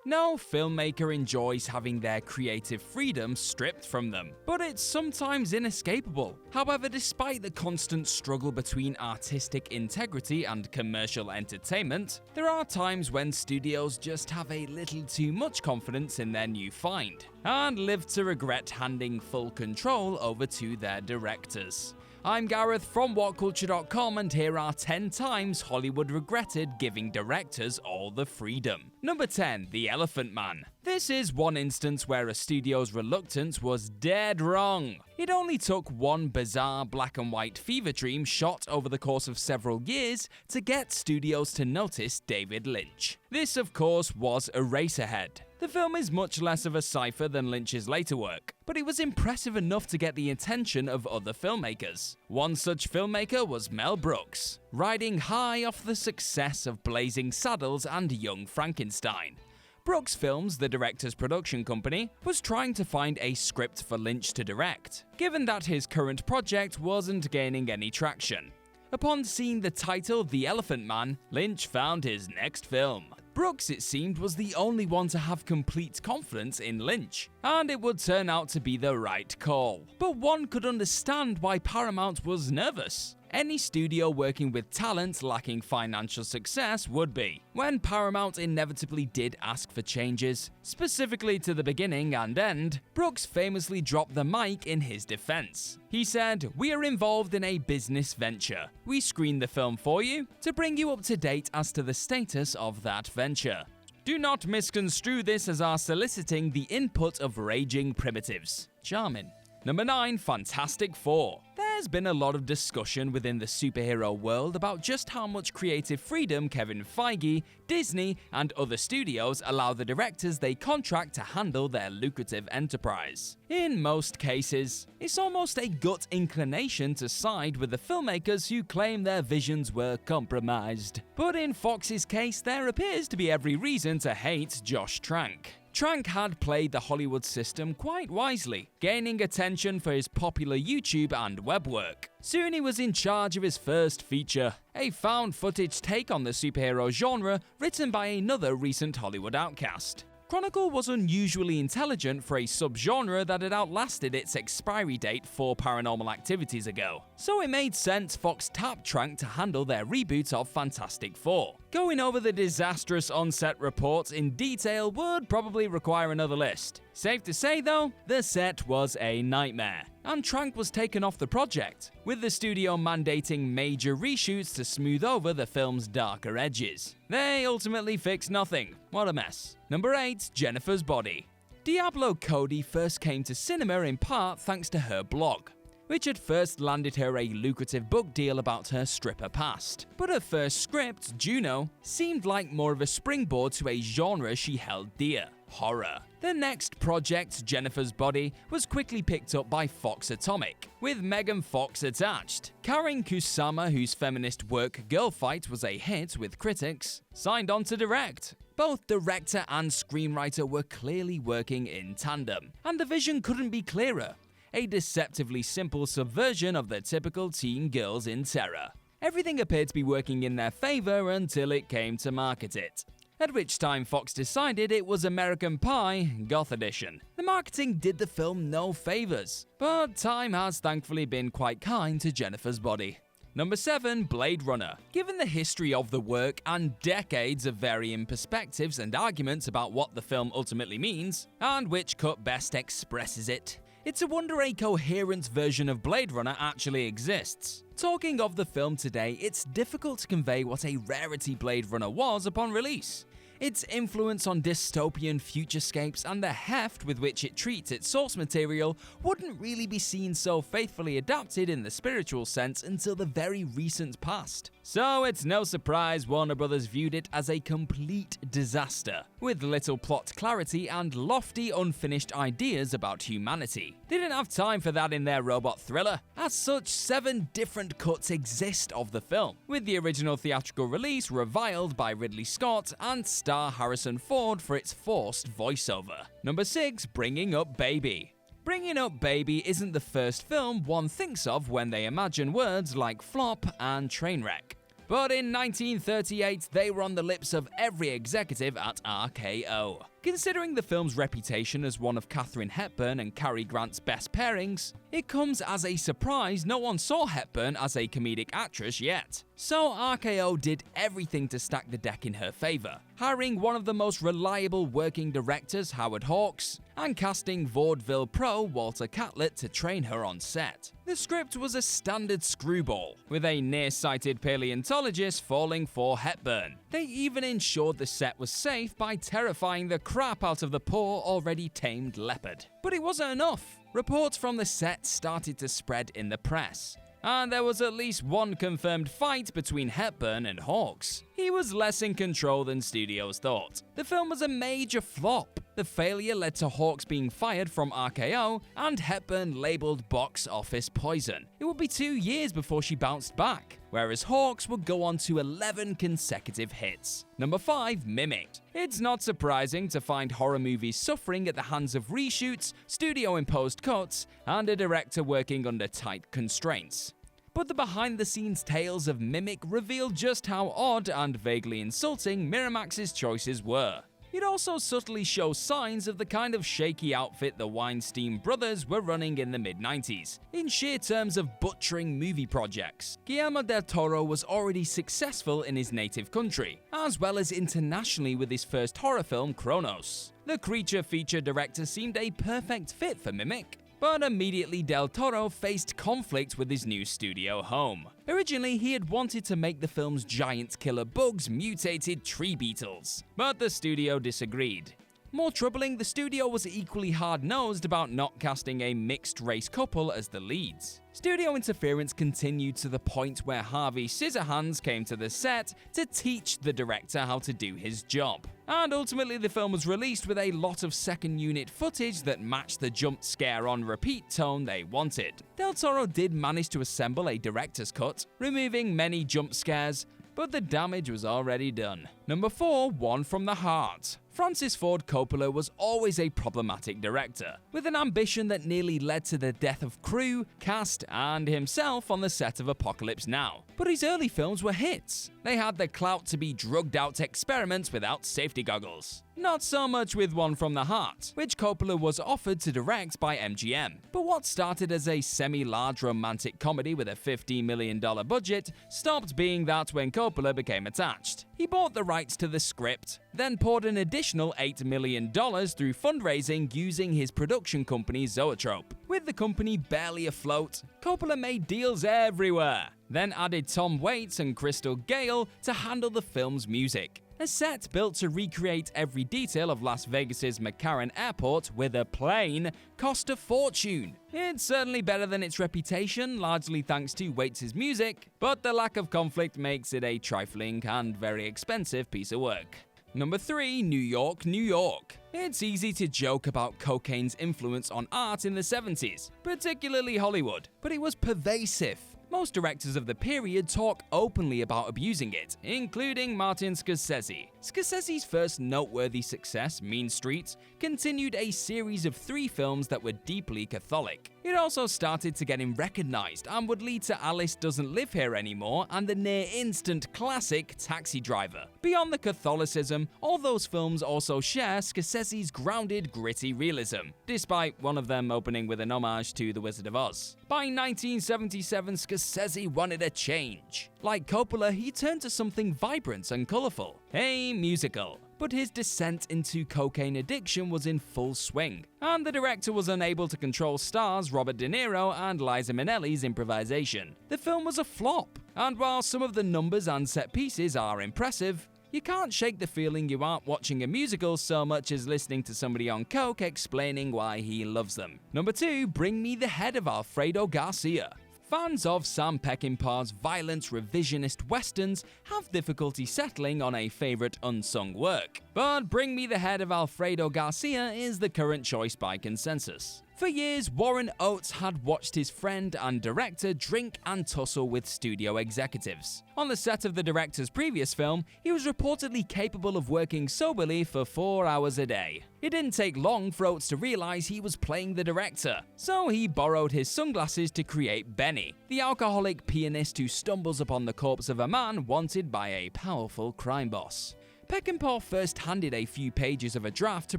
No filmmaker enjoys having their creative freedom stripped from them, but it's sometimes inescapable. However, despite the constant struggle between artistic integrity and commercial entertainment, there are times when studios just have a little too much confidence in their new find, and live to regret handing full control over to their directors. I'm Gareth from WhatCulture.com, and here are 10 times Hollywood regretted giving directors all the freedom. Number 10. The Elephant Man. This is one instance where a studio's reluctance was dead wrong. It only took one bizarre black and white fever dream shot over the course of several years to get studios to notice David Lynch. This, of course, was Eraserhead. The film is much less of a cipher than Lynch's later work, but it was impressive enough to get the attention of other filmmakers. One such filmmaker was Mel Brooks, riding high off the success of Blazing Saddles and Young Frankenstein. Brooks Films, the director's production company, was trying to find a script for Lynch to direct, given that his current project wasn't gaining any traction. Upon seeing the title The Elephant Man, Lynch found his next film. Brooks, it seemed, was the only one to have complete confidence in Lynch, and it would turn out to be the right call. But one could understand why Paramount was nervous. Any studio working with talent lacking financial success would be, when Paramount inevitably did ask for changes, specifically to the beginning and end. Brooks famously dropped the mic in his defense. He said, "We are involved in a business venture. We screen the film for you to bring you up to date as to the status of that venture. Do not misconstrue this as our soliciting the input of raging primitives." Charming. Number 9. Fantastic Four. There's been a lot of discussion within the superhero world about just how much creative freedom Kevin Feige, Disney, and other studios allow the directors they contract to handle their lucrative enterprise. In most cases, it's almost a gut inclination to side with the filmmakers who claim their visions were compromised. But in Fox's case, there appears to be every reason to hate Josh Trank. Trank had played the Hollywood system quite wisely, gaining attention for his popular YouTube and web work. Soon he was in charge of his first feature, a found-footage take on the superhero genre written by another recent Hollywood outcast. Chronicle was unusually intelligent for a subgenre that had outlasted its expiry date 4 Paranormal Activities ago, so it made sense Fox tapped Trank to handle their reboot of Fantastic Four. Going over the disastrous on-set reports in detail would probably require another list. Safe to say though, the set was a nightmare, and Trank was taken off the project, with the studio mandating major reshoots to smooth over the film's darker edges. They ultimately fixed nothing. What a mess. Number 8. Jennifer's Body. Diablo Cody first came to cinema in part thanks to her blog, which had first landed her a lucrative book deal about her stripper past. But her first script, Juno, seemed like more of a springboard to a genre she held dear: horror. The next project, Jennifer's Body, was quickly picked up by Fox Atomic, with Megan Fox attached. Karen Kusama, whose feminist work Girl Fight was a hit with critics, signed on to direct. Both director and screenwriter were clearly working in tandem, and the vision couldn't be clearer: a deceptively simple subversion of the typical teen girls in terror. Everything appeared to be working in their favor until it came to market it, at which time Fox decided it was American Pie, Goth Edition. The marketing did the film no favors, but time has thankfully been quite kind to Jennifer's Body. Number 7. Blade Runner. Given the history of the work and decades of varying perspectives and arguments about what the film ultimately means, and which cut best expresses it, it's a wonder a coherent version of Blade Runner actually exists. Talking of the film today, it's difficult to convey what a rarity Blade Runner was upon release. Its influence on dystopian futurescapes and the heft with which it treats its source material wouldn't really be seen so faithfully adapted in the spiritual sense until the very recent past. So it's no surprise Warner Brothers viewed it as a complete disaster, with little plot clarity and lofty unfinished ideas about humanity. They didn't have time for that in their robot thriller. As such, 7 different cuts exist of the film, with the original theatrical release reviled by Ridley Scott and star Harrison Ford for its forced voiceover. Number 6. Bringing Up Baby. Bringing Up Baby isn't the first film one thinks of when they imagine words like flop and train wreck. But in 1938, they were on the lips of every executive at RKO. Considering the film's reputation as one of Katharine Hepburn and Cary Grant's best pairings, it comes as a surprise no one saw Hepburn as a comedic actress yet. So RKO did everything to stack the deck in her favor, hiring one of the most reliable working directors, Howard Hawks, and casting vaudeville pro Walter Catlett to train her on set. The script was a standard screwball, with a nearsighted paleontologist falling for Hepburn. They even ensured the set was safe by terrifying the crap out of the poor, already tamed leopard. But it wasn't enough. Reports from the set started to spread in the press, and there was at least one confirmed fight between Hepburn and Hawks. He was less in control than studios thought. The film was a major flop. The failure led to Hawks being fired from RKO and Hepburn labeled box office poison. It would be 2 years before she bounced back, whereas Hawks would go on to 11 consecutive hits. Number 5. Mimic. It's not surprising to find horror movies suffering at the hands of reshoots, studio-imposed cuts, and a director working under tight constraints. But the behind-the-scenes tales of Mimic reveal just how odd and vaguely insulting Miramax's choices were. It also subtly shows signs of the kind of shaky outfit the Weinstein brothers were running in the mid-90s, in sheer terms of butchering movie projects. Guillermo del Toro was already successful in his native country, as well as internationally with his first horror film, Cronos. The creature feature director seemed a perfect fit for Mimic. But immediately Del Toro faced conflict with his new studio home. Originally, he had wanted to make the film's giant killer bugs mutated tree beetles, but the studio disagreed. More troubling, the studio was equally hard-nosed about not casting a mixed-race couple as the leads. Studio interference continued to the point where Harvey Scissorhands came to the set to teach the director how to do his job. And ultimately the film was released with a lot of second unit footage that matched the jump scare on repeat tone they wanted. Del Toro did manage to assemble a director's cut, removing many jump scares, but the damage was already done. Number 4. One from the Heart. Francis Ford Coppola was always a problematic director, with an ambition that nearly led to the death of crew, cast, and himself on the set of Apocalypse Now. But his early films were hits. They had the clout to be drugged-out experiments without safety goggles. Not so much with One from the Heart, which Coppola was offered to direct by MGM. But what started as a semi-large romantic comedy with a $50 million budget stopped being that when Coppola became attached. He bought the rights to the script, then poured an additional $8 million through fundraising using his production company Zoetrope. With the company barely afloat, Coppola made deals everywhere, then added Tom Waits and Crystal Gale to handle the film's music. A set built to recreate every detail of Las Vegas's McCarran Airport with a plane cost a fortune. It's certainly better than its reputation, largely thanks to Waits' music, but the lack of conflict makes it a trifling and very expensive piece of work. Number 3. New York, New York. It's easy to joke about cocaine's influence on art in the 70s, particularly Hollywood, but it was pervasive. Most directors of the period talk openly about abusing it, including Martin Scorsese. Scorsese's first noteworthy success, Mean Streets, continued a series of 3 films that were deeply Catholic. It also started to get him recognized and would lead to Alice Doesn't Live Here Anymore and the near-instant classic Taxi Driver. Beyond the Catholicism, all those films also share Scorsese's grounded, gritty realism, despite one of them opening with an homage to The Wizard of Oz. By 1977, Scorsese wanted a change. Like Coppola, he turned to something vibrant and colorful, a musical. But his descent into cocaine addiction was in full swing, and the director was unable to control stars Robert De Niro and Liza Minnelli's improvisation. The film was a flop, and while some of the numbers and set pieces are impressive, you can't shake the feeling you aren't watching a musical so much as listening to somebody on coke explaining why he loves them. Number 2. Bring Me the Head of Alfredo Garcia. Fans of Sam Peckinpah's violent revisionist westerns have difficulty settling on a favorite unsung work, but Bring Me the Head of Alfredo Garcia is the current choice by consensus. For years, Warren Oates had watched his friend and director drink and tussle with studio executives. On the set of the director's previous film, he was reportedly capable of working soberly for 4 hours a day. It didn't take long for Oates to realize he was playing the director, so he borrowed his sunglasses to create Benny, the alcoholic pianist who stumbles upon the corpse of a man wanted by a powerful crime boss. Peckinpah first handed a few pages of a draft to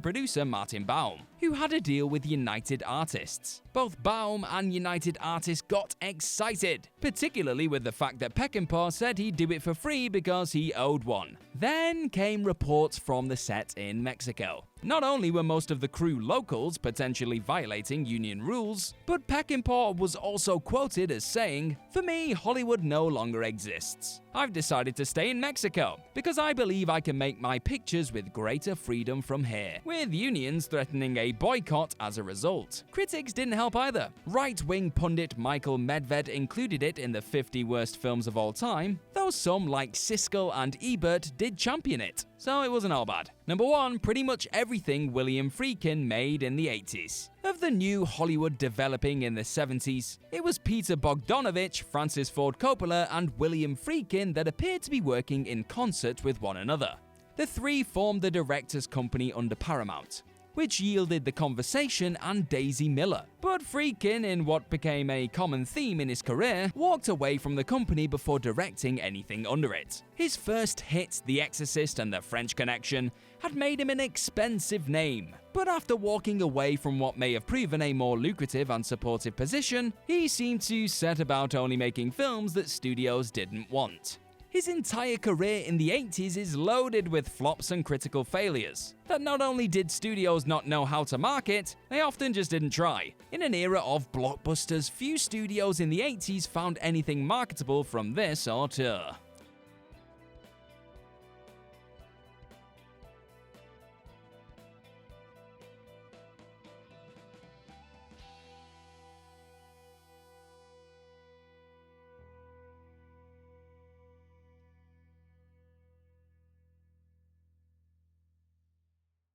producer Martin Baum, who had a deal with United Artists. Both Baum and United Artists got excited, particularly with the fact that Peckinpah said he'd do it for free because he owed one. Then came reports from the set in Mexico. Not only were most of the crew locals, potentially violating union rules, but Peckinpah was also quoted as saying, "For me, Hollywood no longer exists. I've decided to stay in Mexico because I believe I can make my pictures with greater freedom from here," with unions threatening a boycott as a result. Critics didn't help either. Right-wing pundit Michael Medved included it in the 50 worst films of all time, though some like Siskel and Ebert did champion it, so it wasn't all bad. Number 1, pretty much everything William Friedkin made in the 80s. Of the new Hollywood developing in the 70s, it was Peter Bogdanovich, Francis Ford Coppola, and William Friedkin that appeared to be working in concert with one another. The three formed the directors' company under Paramount, which yielded The Conversation and Daisy Miller. But Friedkin, in what became a common theme in his career, walked away from the company before directing anything under it. His first hit, The Exorcist and The French Connection, had made him an expensive name. But after walking away from what may have proven a more lucrative and supportive position, he seemed to set about only making films that studios didn't want. His entire career in the 80s is loaded with flops and critical failures that not only did studios not know how to market, they often just didn't try. In an era of blockbusters, few studios in the 80s found anything marketable from this auteur.